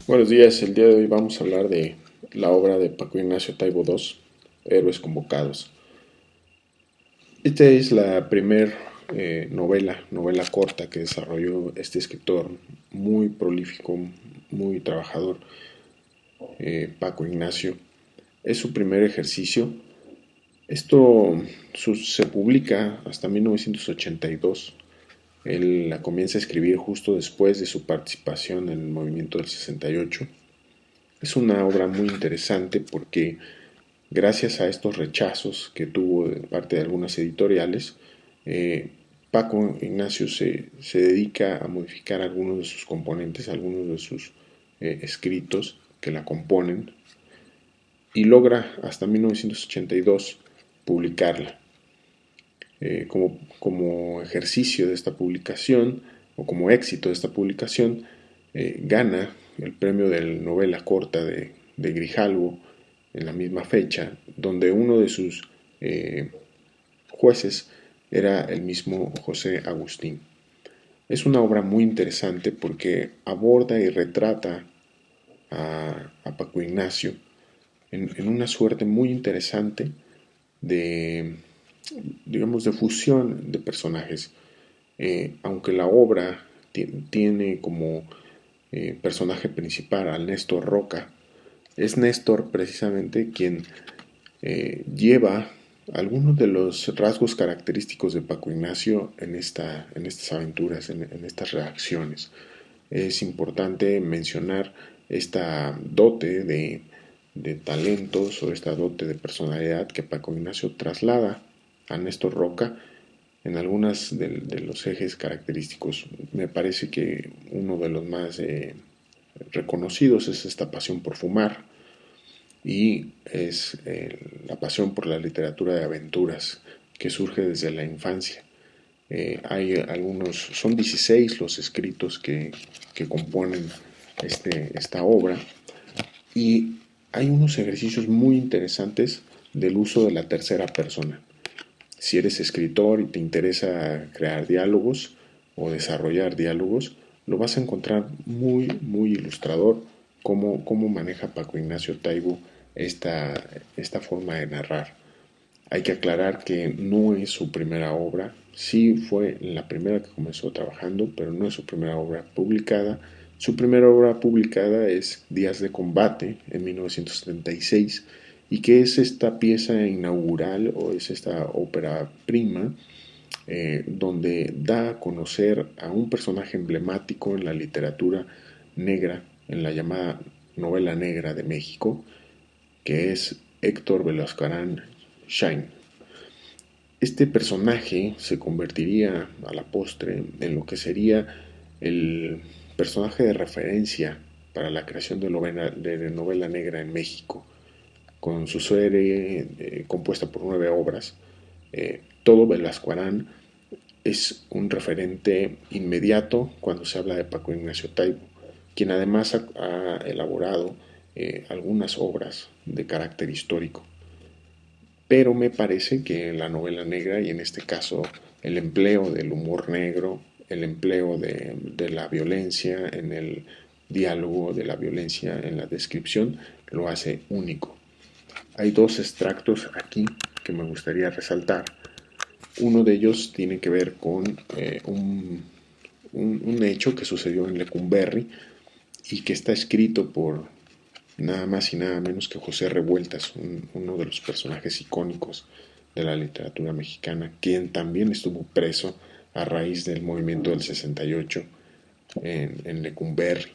Buenos días, el día de hoy vamos a hablar de la obra de Paco Ignacio Taibo II, Héroes Convocados. Esta es la primer novela corta que desarrolló este escritor muy prolífico, muy trabajador, Paco Ignacio. Es su primer ejercicio. Esto se publica hasta 1982. Él la comienza a escribir justo después de su participación en el movimiento del 68. Es una obra muy interesante porque gracias a estos rechazos que tuvo de parte de algunas editoriales, eh, Paco Ignacio se dedica a modificar algunos de sus componentes, algunos de sus escritos que la componen y logra hasta 1982 publicarla. Como ejercicio de esta publicación o como éxito de esta publicación, gana el premio de novela corta de Grijalvo en la misma fecha, donde uno de sus jueces era el mismo José Agustín. Es una obra muy interesante porque aborda y retrata a Paco Ignacio en una suerte muy interesante de, digamos, de fusión de personajes. Aunque la obra tiene como personaje principal a Néstor Roca, es Néstor precisamente quien lleva algunos de los rasgos característicos de Paco Ignacio en estas aventuras, en estas reacciones. Es importante mencionar esta dote de talentos o esta dote de personalidad que Paco Ignacio traslada a Néstor Roca en algunos de los ejes característicos. Me parece que uno de los más reconocidos es esta pasión por fumar y es la pasión por la literatura de aventuras que surge desde la infancia. Hay algunos, son 16 los escritos que componen esta obra y hay unos ejercicios muy interesantes del uso de la tercera persona. Si eres escritor y te interesa crear diálogos o desarrollar diálogos, lo vas a encontrar muy ilustrador cómo maneja Paco Ignacio Taibo esta forma de narrar. Hay que aclarar que no es su primera obra, sí fue la primera que comenzó trabajando, pero no es su primera obra publicada. Su primera obra publicada es Días de Combate en 1976 y que es esta pieza inaugural o es esta ópera prima donde da a conocer a un personaje emblemático en la literatura negra, en la llamada novela negra de México, que es Héctor Velasco Arán Shine. Este personaje se convertiría a la postre en lo que sería el personaje de referencia para la creación de novela negra en México, con su serie compuesta por 9 obras. Todo Velasco Arán es un referente inmediato cuando se habla de Paco Ignacio Taibo, quien además ha elaborado algunas obras de carácter histórico. Pero me parece que la novela negra, y en este caso el empleo del humor negro, el empleo de la violencia en el diálogo, de la violencia en la descripción, lo hace único. Hay dos extractos aquí que me gustaría resaltar. Uno de ellos tiene que ver con un hecho que sucedió en Lecumberri y que está escrito por nada más y nada menos que José Revueltas, uno de los personajes icónicos de la literatura mexicana, quien también estuvo preso a raíz del movimiento del 68 en Lecumberri.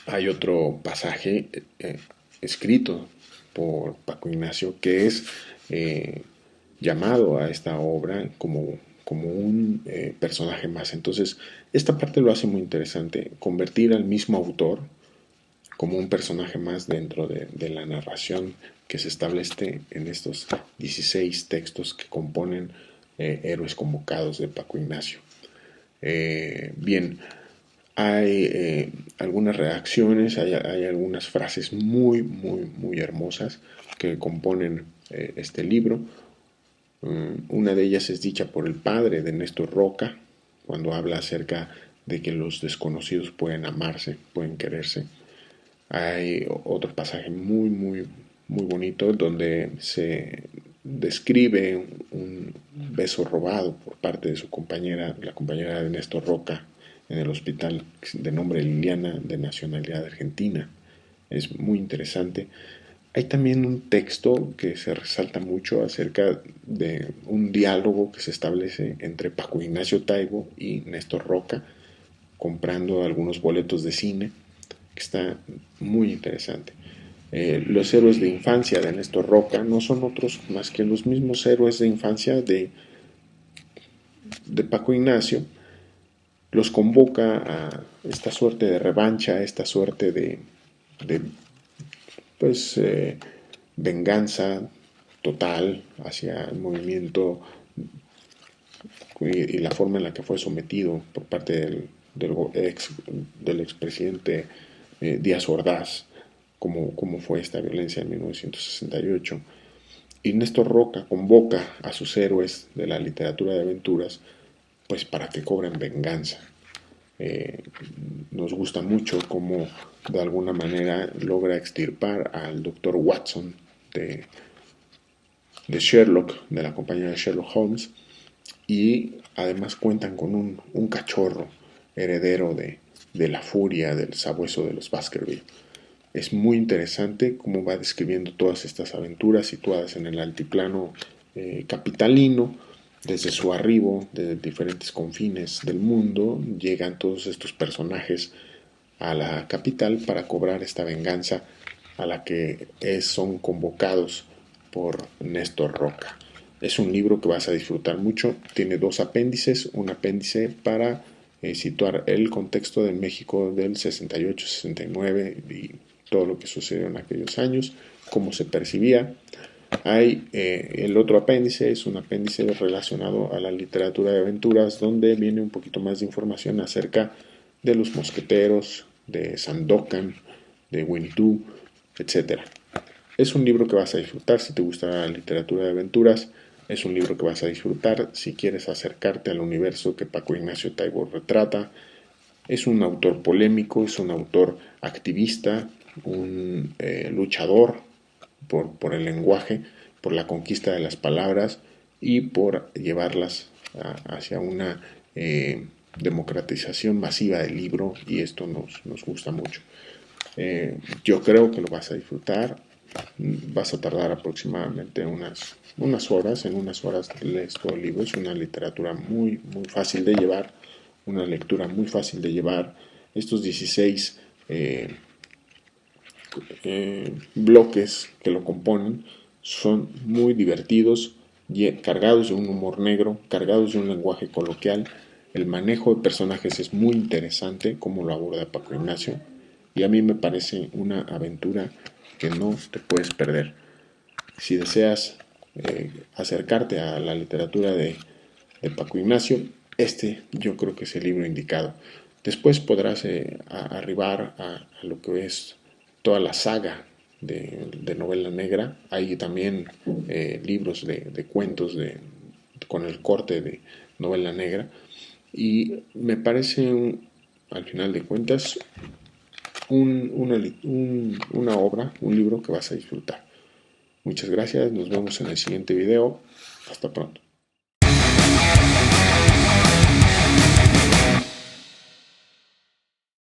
Hay otro pasaje escrito por Paco Ignacio que es llamado a esta obra como un personaje más. Entonces, esta parte lo hace muy interesante, convertir al mismo autor como un personaje más dentro de la narración que se establece en estos 16 textos que componen Héroes Convocados de Paco Ignacio. Bien, hay algunas reacciones, hay algunas frases muy hermosas que componen este libro. Una de ellas es dicha por el padre de Néstor Roca, cuando habla acerca de que los desconocidos pueden amarse, pueden quererse. Hay otro pasaje muy, muy, muy bonito donde se describe un beso robado por parte de su compañera, la compañera de Néstor Roca, en el hospital, de nombre Liliana, de nacionalidad argentina. Es muy interesante. Hay también un texto que se resalta mucho acerca de un diálogo que se establece entre Paco Ignacio Taibo y Néstor Roca, comprando algunos boletos de cine, que está muy interesante. Los héroes de infancia de Néstor Roca no son otros más que los mismos héroes de infancia de Paco Ignacio. Los convoca a esta suerte de revancha, esta suerte de pues venganza total hacia el movimiento y la forma en la que fue sometido por parte del expresidente Díaz Ordaz, como fue esta violencia en 1968. Y Néstor Roca convoca a sus héroes de la literatura de aventuras pues para que cobren venganza. Nos gusta mucho cómo de alguna manera logra extirpar al doctor Watson de Sherlock, de la compañía de Sherlock Holmes, y además cuentan con un cachorro heredero de la furia del sabueso de los Baskerville. Es muy interesante cómo va describiendo todas estas aventuras situadas en el altiplano capitalino. Desde su arribo, desde diferentes confines del mundo, llegan todos estos personajes a la capital para cobrar esta venganza a la que son convocados por Néstor Roca. Es un libro que vas a disfrutar mucho. Tiene dos apéndices. Un apéndice para situar el contexto del México del 68-69 y todo lo que sucedió en aquellos años, cómo se percibía. Hay el otro apéndice, es un apéndice relacionado a la literatura de aventuras, donde viene un poquito más de información acerca de los mosqueteros, de Sandokan, de Winnie Pooh, etc. Es un libro que vas a disfrutar si te gusta la literatura de aventuras. Es un libro que vas a disfrutar si quieres acercarte al universo que Paco Ignacio Taibo retrata. Es un autor polémico, es un autor activista, un luchador por el lenguaje, por la conquista de las palabras y por llevarlas hacia una democratización masiva del libro, y esto nos gusta mucho. Yo creo que lo vas a disfrutar. Vas a tardar aproximadamente unas horas. En unas horas lees todo el libro. Es una literatura muy, muy fácil de llevar, una lectura muy fácil de llevar. Estos 16 bloques que lo componen son muy divertidos, cargados de un humor negro, cargados de un lenguaje coloquial. El manejo de personajes es muy interesante, como lo aborda Paco Ignacio, y a mí me parece una aventura que no te puedes perder. Si deseas acercarte a la literatura de Paco Ignacio, yo creo que es el libro indicado. Después podrás arribar a lo que es toda la saga de novela negra. Hay también libros de cuentos con el corte de novela negra, y me parece, al final de cuentas, una obra, un libro que vas a disfrutar. Muchas gracias, nos vemos en el siguiente video. Hasta pronto.